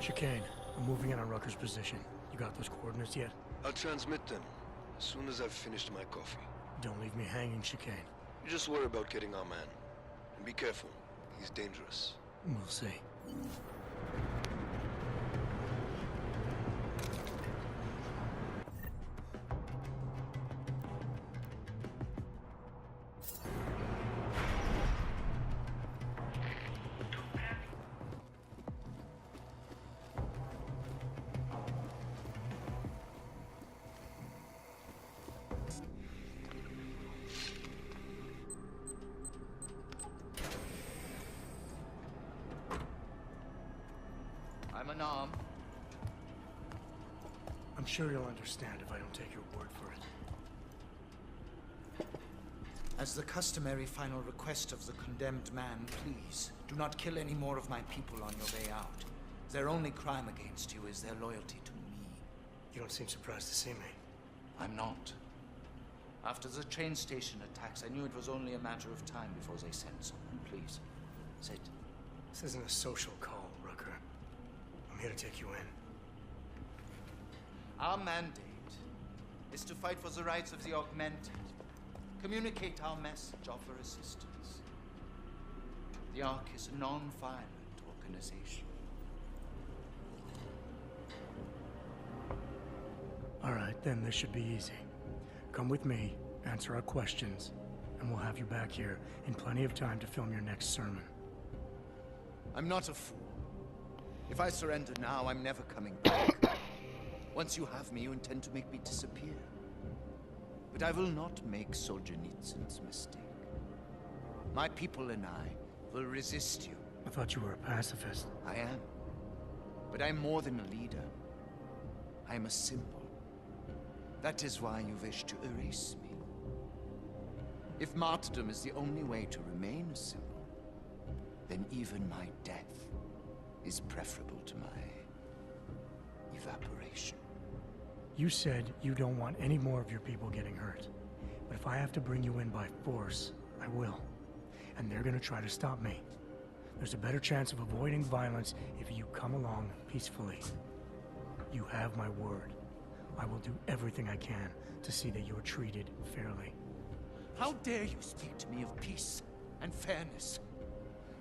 Chicane, I'm moving in on Rucker's position. You got those coordinates yet? I'll transmit them as soon as I've finished my coffee. Don't leave me hanging, Chicane. You just worry about getting our man. And be careful. He's dangerous. We'll see. I'm unarmed. I'm sure you'll understand if I don't take your word for it. As the customary final request of the condemned man, please, do not kill any more of my people on your way out. Their only crime against you is their loyalty to me. You don't seem surprised to see me. I'm not. After the train station attacks, I knew it was only a matter of time before they sent someone. Please, sit. This isn't a social call, Rucker. I'm here to take you in. Our mandate is to fight for the rights of the augmented. Communicate our message, offer assistance. The Ark is a non-violent organization. All right, then this should be easy. Come with me, answer our questions, and we'll have you back here in plenty of time to film your next sermon. I'm not a fool. If I surrender now, I'm never coming back. Once you have me, you intend to make me disappear. But I will not make Solzhenitsyn's mistake. My people and I will resist you. I thought you were a pacifist. I am. But I'm more than a leader. I am a symbol. That is why you wish to erase me. If martyrdom is the only way to remain a symbol, then even my death is preferable to my evaporation. You said you don't want any more of your people getting hurt. But if I have to bring you in by force, I will. And they're gonna try to stop me. There's a better chance of avoiding violence if you come along peacefully. You have my word. I will do everything I can to see that you are treated fairly. How dare you speak to me of peace and fairness?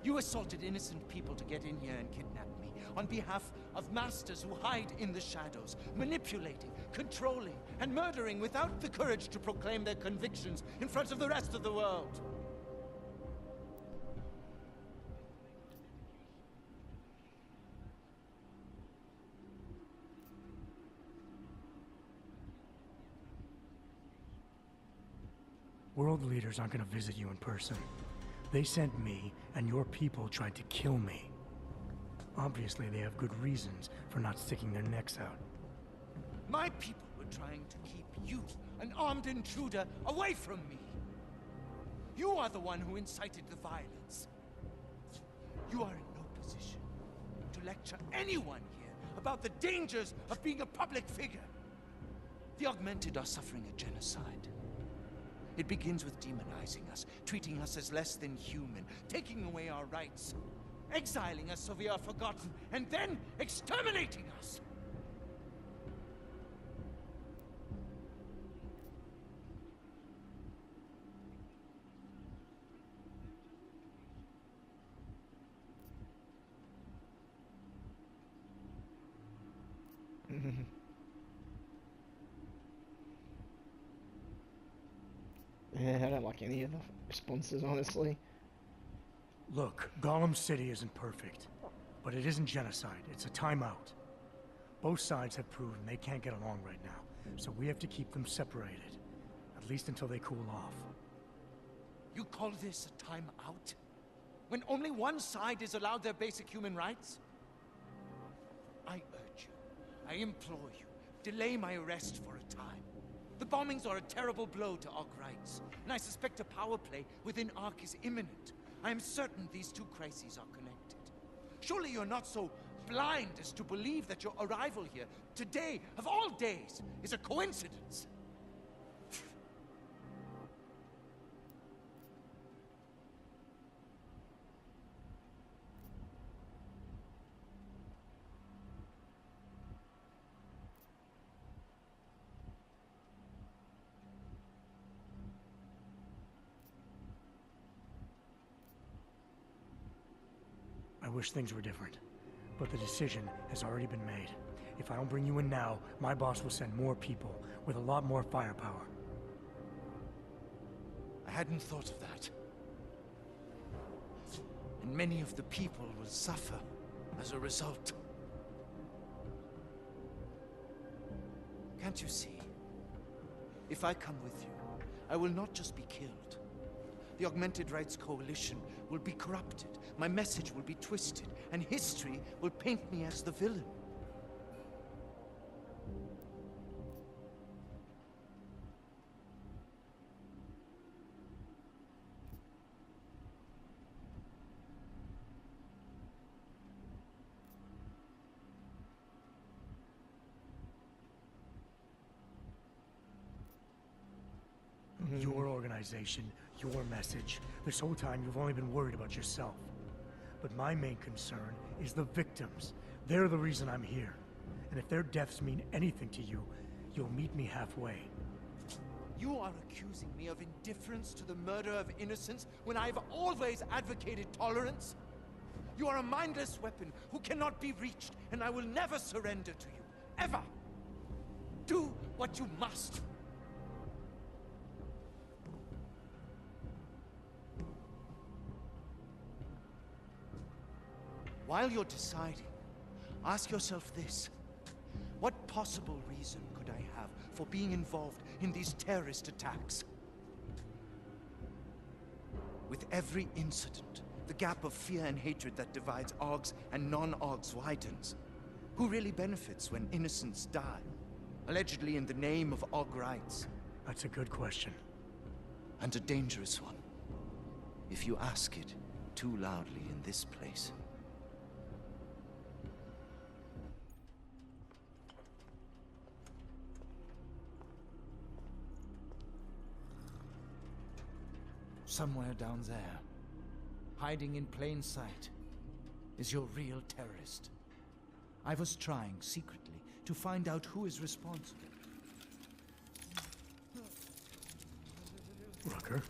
You assaulted innocent people to get in here and kidnap me on behalf of masters who hide in the shadows, manipulating, controlling, and murdering without the courage to proclaim their convictions in front of the rest of the world. World leaders aren't gonna visit you in person. They sent me, and your people tried to kill me. Obviously, they have good reasons for not sticking their necks out. My people were trying to keep you, an armed intruder, away from me. You are the one who incited the violence. You are in no position to lecture anyone here about the dangers of being a public figure. The augmented are suffering a genocide. It begins with demonizing us, treating us as less than human, taking away our rights, exiling us so we are forgotten, and then exterminating us. Yeah, I don't like any of the responses, honestly. Look, Gollum City isn't perfect, but it isn't genocide. It's a timeout. Both sides have proven they can't get along right now, so we have to keep them separated, at least until they cool off. You call this a timeout? When only one side is allowed their basic human rights? I urge you, I implore you, delay my arrest for a time. The bombings are a terrible blow to Ark rights, and I suspect a power play within Ark is imminent. I am certain these two crises are connected. Surely you're not so blind as to believe that your arrival here, today, of all days, is a coincidence. wish things were different, but the decision has already been made. If I don't bring you in now, my boss will send more people with a lot more firepower. I hadn't thought of that. And many of the people will suffer as a result. Can't you see? If I come with you, I will not just be killed. The Augmented Rights Coalition will be corrupted, my message will be twisted, and history will paint me as the villain. Your organization, your message. This whole time you've only been worried about yourself. But my main concern is the victims. They're the reason I'm here. And if their deaths mean anything to you, you'll meet me halfway. You are accusing me of indifference to the murder of innocents when I've always advocated tolerance? You are a mindless weapon who cannot be reached, and I will never surrender to you. Ever! Do what you must. While you're deciding, ask yourself this. What possible reason could I have for being involved in these terrorist attacks? With every incident, the gap of fear and hatred that divides Augs and non-Augs widens. Who really benefits when innocents die? Allegedly in the name of Aug rights. That's a good question. And a dangerous one. If you ask it too loudly in this place. Somewhere down there, hiding in plain sight, is your real terrorist. I was trying secretly to find out who is responsible. Rucker?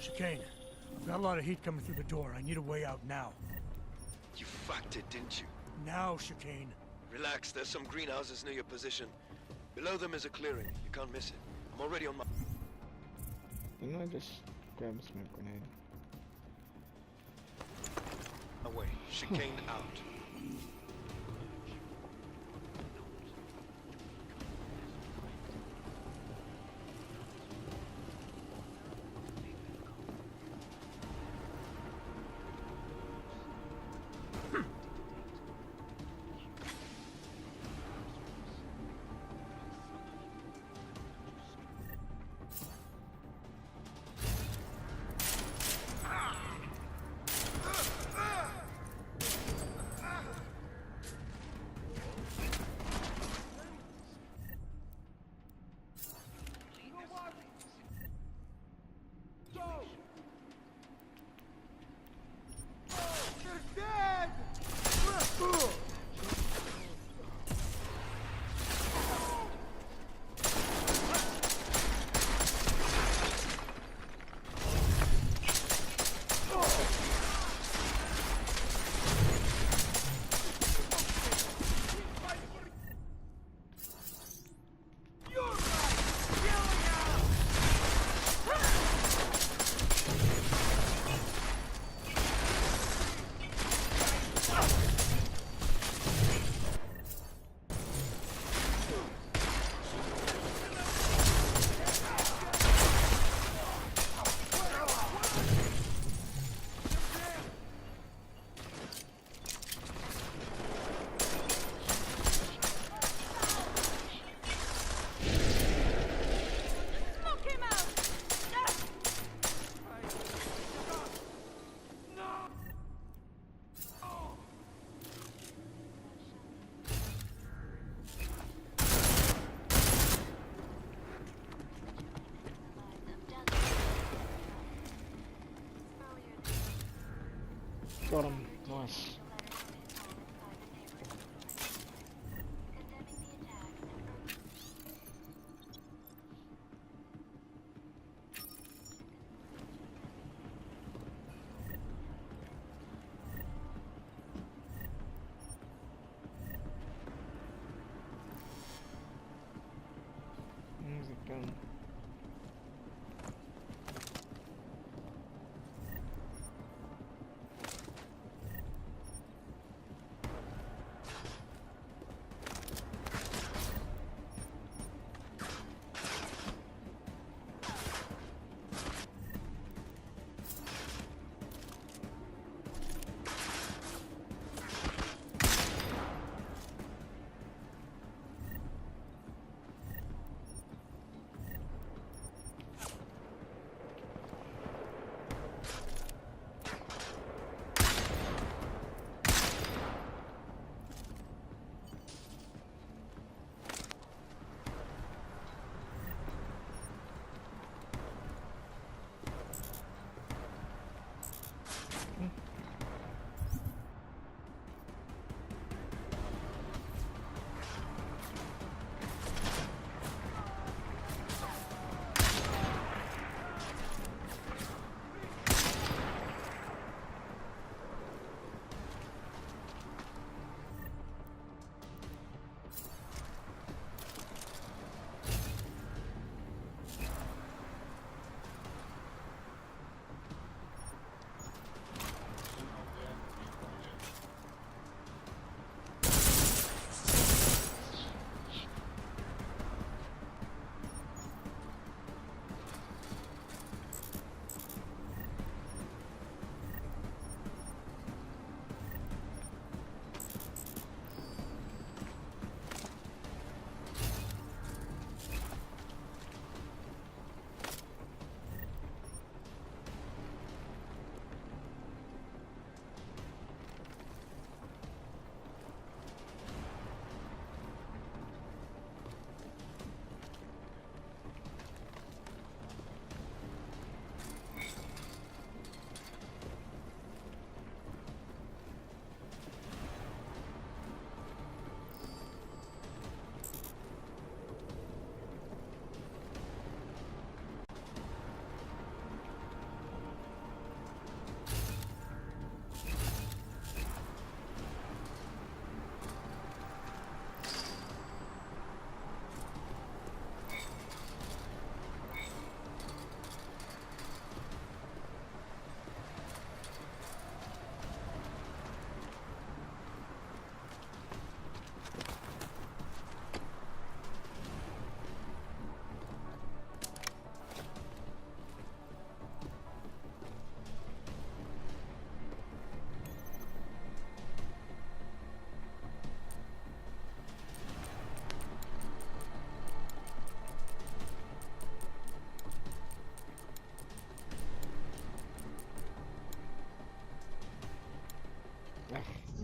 Chicane, I've got a lot of heat coming through the door. I need a way out now. You fucked it, didn't you? Now, Chicane. Relax, there's some greenhouses near your position. Below them is a clearing. You can't miss it. I'm already on my... Didn't I just grab a smoke grenade? Away. Chicane out. Got him. Nice. Where's it going?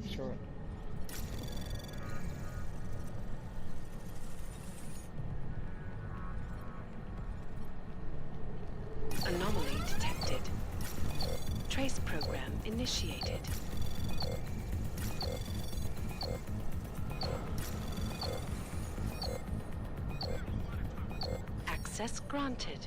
Sure. Anomaly detected. Trace program initiated. Access granted.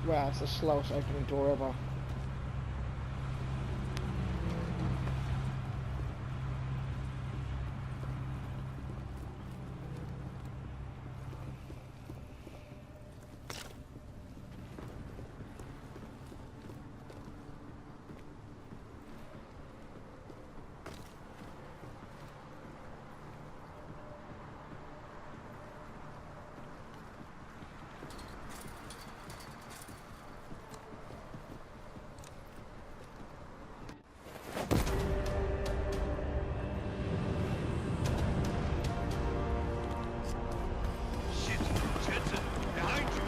Wow, it's the slowest opening door ever. Shit! Jensen! Behind you!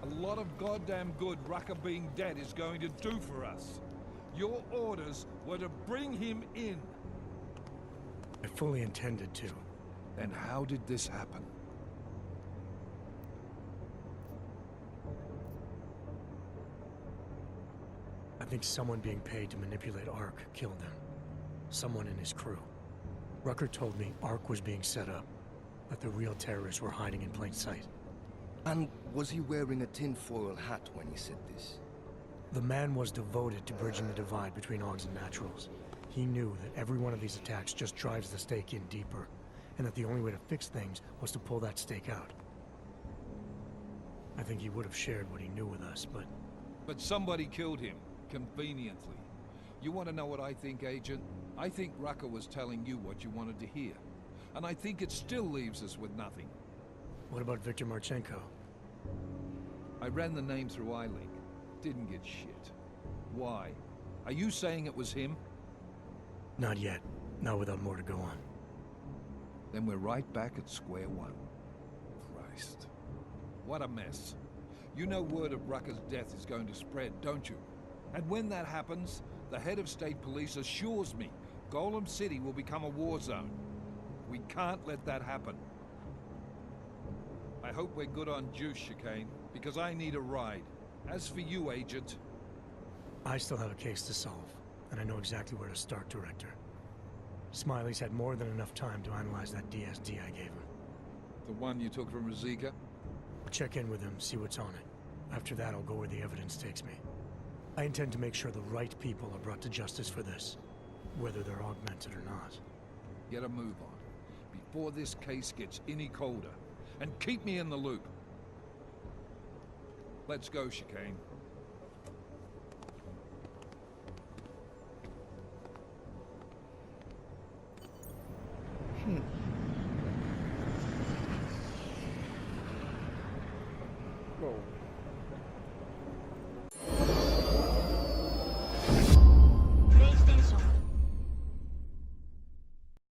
A lot of goddamn good Rucker being dead is going to do for us. Your orders were to bring him in. I fully intended to. Then how did this happen? I think someone being paid to manipulate Ark killed him. Someone in his crew. Rucker told me Ark was being set up, that the real terrorists were hiding in plain sight. And was he wearing a tinfoil hat when he said this? The man was devoted to bridging the divide between Augs and Naturals. He knew that every one of these attacks just drives the stake in deeper, and that the only way to fix things was to pull that stake out. I think he would have shared what he knew with us, but... But somebody killed him, conveniently. You want to know what I think, Agent? I think Rucker was telling you what you wanted to hear. And I think it still leaves us with nothing. What about Victor Marchenko? I ran the name through iLink. Didn't get shit. Why? Are you saying it was him? Not yet. Not without more to go on. Then we're right back at square one. Christ. What a mess. You know word of Rucker's death is going to spread, don't you? And when that happens, the head of state police assures me Golem City will become a war zone. We can't let that happen. I hope we're good on juice, Chicane, because I need a ride. As for you, Agent... I still have a case to solve, and I know exactly where to start, Director. Smiley's had more than enough time to analyze that DSD I gave him. The one you took from Ruzika? I'll check in with him, see what's on it. After that, I'll go where the evidence takes me. I intend to make sure the right people are brought to justice for this, whether they're augmented or not. Get a move on, before this case gets any colder. And keep me in the loop. Let's go, Chicane.